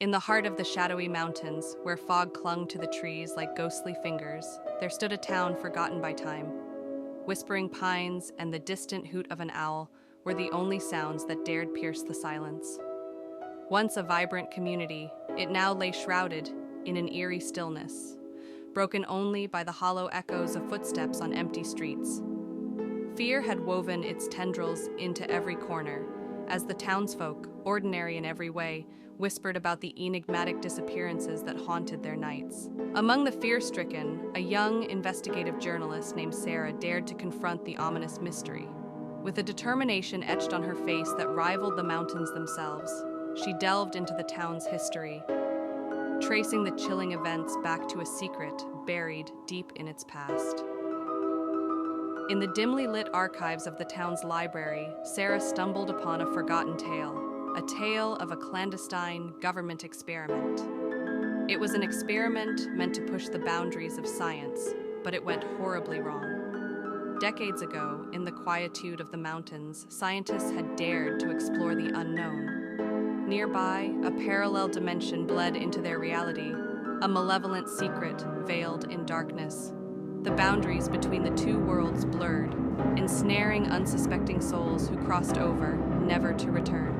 In the heart of the shadowy mountains, where fog clung to the trees like ghostly fingers, there stood a town forgotten by time. Whispering pines and the distant hoot of an owl were the only sounds that dared pierce the silence. Once a vibrant community, it now lay shrouded in an eerie stillness, broken only by the hollow echoes of footsteps on empty streets. Fear had woven its tendrils into every corner, as the townsfolk, ordinary in every way, whispered about the enigmatic disappearances that haunted their nights. Among the fear-stricken, a young investigative journalist named Sarah dared to confront the ominous mystery. With a determination etched on her face that rivaled the mountains themselves, she delved into the town's history, tracing the chilling events back to a secret buried deep in its past. In the dimly lit archives of the town's library, Sarah stumbled upon a forgotten a tale of a clandestine government experiment. It was an experiment meant to push the boundaries of science, but it went horribly wrong. Decades ago, in the quietude of the mountains, scientists had dared to explore the unknown. Nearby, a parallel dimension bled into their reality, a malevolent secret veiled in darkness. The boundaries between the two worlds blurred, ensnaring unsuspecting souls who crossed over, never to return.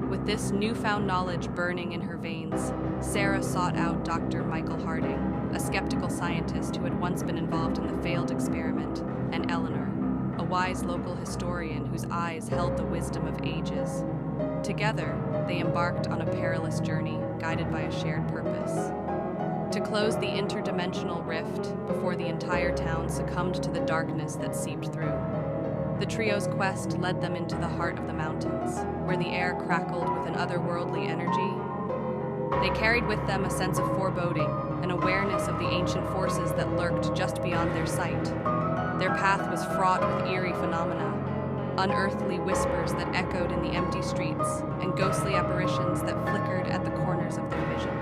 With this newfound knowledge burning in her veins, Sarah sought out Dr. Michael Harding, a skeptical scientist who had once been involved in the failed experiment, and Eleanor, a wise local historian whose eyes held the wisdom of ages. Together, they embarked on a perilous journey, guided by a shared purpose: to close the interdimensional rift before the entire town succumbed to the darkness that seeped through. The trio's quest led them into the heart of the mountains, where the air crackled with an otherworldly energy. They carried with them a sense of foreboding, an awareness of the ancient forces that lurked just beyond their sight. Their path was fraught with eerie phenomena, unearthly whispers that echoed in the empty streets, and ghostly apparitions that flickered at the corners of their vision.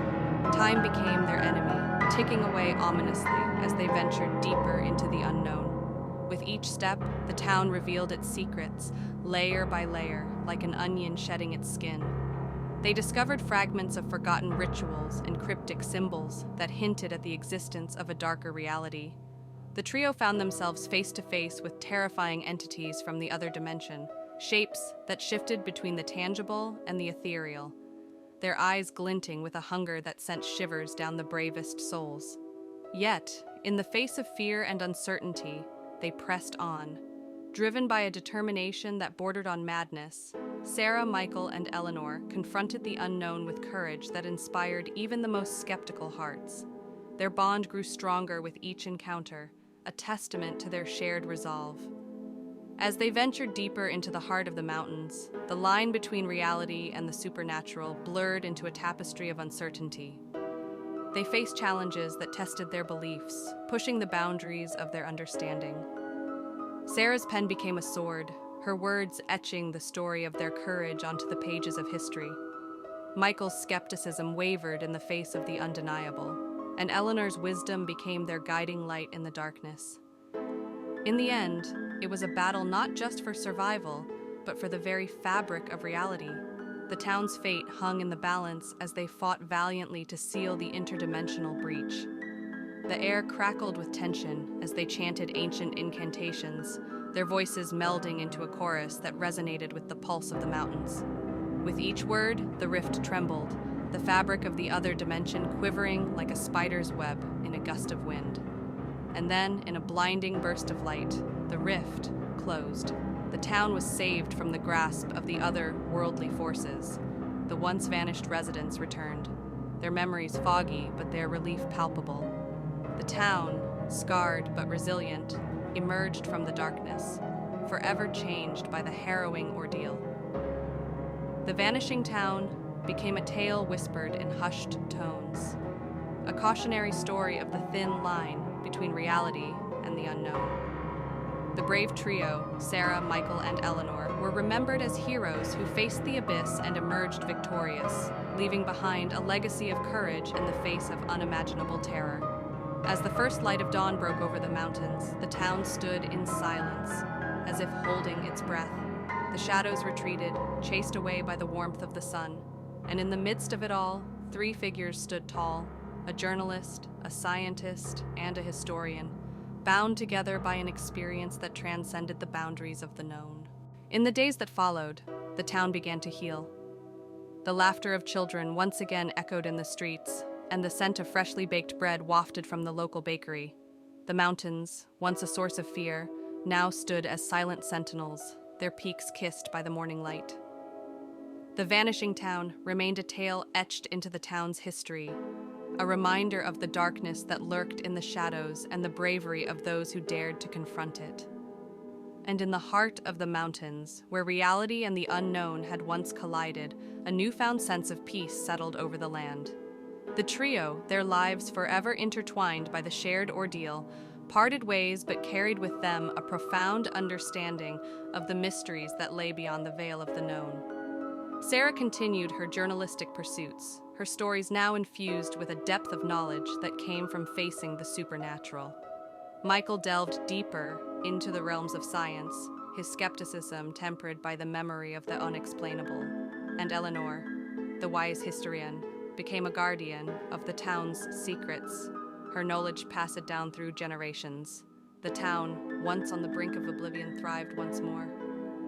Time became their enemy, ticking away ominously as they ventured deeper into the unknown. With each step, the town revealed its secrets, layer by layer, like an onion shedding its skin. They discovered fragments of forgotten rituals and cryptic symbols that hinted at the existence of a darker reality. The trio found themselves face to face with terrifying entities from the other dimension, shapes that shifted between the tangible and the ethereal, their eyes glinting with a hunger that sent shivers down the bravest souls. Yet, in the face of fear and uncertainty, they pressed on. Driven by a determination that bordered on madness, Sarah, Michael, and Eleanor confronted the unknown with courage that inspired even the most skeptical hearts. Their bond grew stronger with each encounter, a testament to their shared resolve. As they ventured deeper into the heart of the mountains, the line between reality and the supernatural blurred into a tapestry of uncertainty. They faced challenges that tested their beliefs, pushing the boundaries of their understanding. Sarah's pen became a sword, her words etching the story of their courage onto the pages of history. Michael's skepticism wavered in the face of the undeniable, and Eleanor's wisdom became their guiding light in the darkness. In the end, it was a battle not just for survival, but for the very fabric of reality. The town's fate hung in the balance as they fought valiantly to seal the interdimensional breach. The air crackled with tension as they chanted ancient incantations, their voices melding into a chorus that resonated with the pulse of the mountains. With each word, the rift trembled, the fabric of the other dimension quivering like a spider's web in a gust of wind. And then, in a blinding burst of light, the rift closed. The town was saved from the grasp of the other worldly forces. The once vanished residents returned, their memories foggy but their relief palpable. The town, scarred but resilient, emerged from the darkness, forever changed by the harrowing ordeal. The Vanishing Town became a tale whispered in hushed tones, a cautionary story of the thin line between reality and the unknown. The brave trio, Sarah, Michael, and Eleanor, were remembered as heroes who faced the abyss and emerged victorious, leaving behind a legacy of courage in the face of unimaginable terror. As the first light of dawn broke over the mountains, the town stood in silence, as if holding its breath. The shadows retreated, chased away by the warmth of the sun, And in the midst of it all, three figures stood tall: a journalist, a scientist, and a historian, bound together by an experience that transcended the boundaries of the known. In the days that followed, the town began to heal. The laughter of children once again echoed in the streets, and the scent of freshly baked bread wafted from the local bakery. The mountains, once a source of fear, now stood as silent sentinels, their peaks kissed by the morning light. The Vanishing Town remained a tale etched into the town's history, a reminder of the darkness that lurked in the shadows and the bravery of those who dared to confront it. And in the heart of the mountains, where reality and the unknown had once collided, a newfound sense of peace settled over the land. The trio, their lives forever intertwined by the shared ordeal, parted ways but carried with them a profound understanding of the mysteries that lay beyond the veil of the known. Sarah continued her journalistic pursuits, her stories now infused with a depth of knowledge that came from facing the supernatural. Michael delved deeper into the realms of science, his skepticism tempered by the memory of the unexplainable. And Eleanor, the wise historian, became a guardian of the town's secrets, her knowledge passed down through generations. The town, once on the brink of oblivion, thrived once more.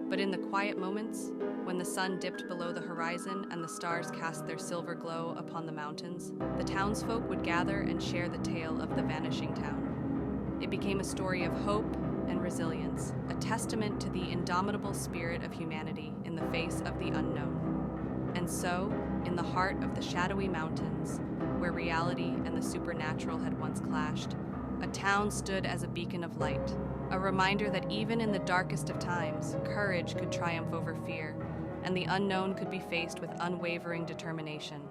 But in the quiet moments, when the sun dipped below the horizon and the stars cast their silver glow upon the mountains, the townsfolk would gather and share the tale of the Vanishing Town. It became a story of hope and resilience, a testament to the indomitable spirit of humanity in the face of the unknown. And so, in the heart of the shadowy mountains, where reality and the supernatural had once clashed, a town stood as a beacon of light, a reminder that even in the darkest of times, courage could triumph over fear, and the unknown could be faced with unwavering determination.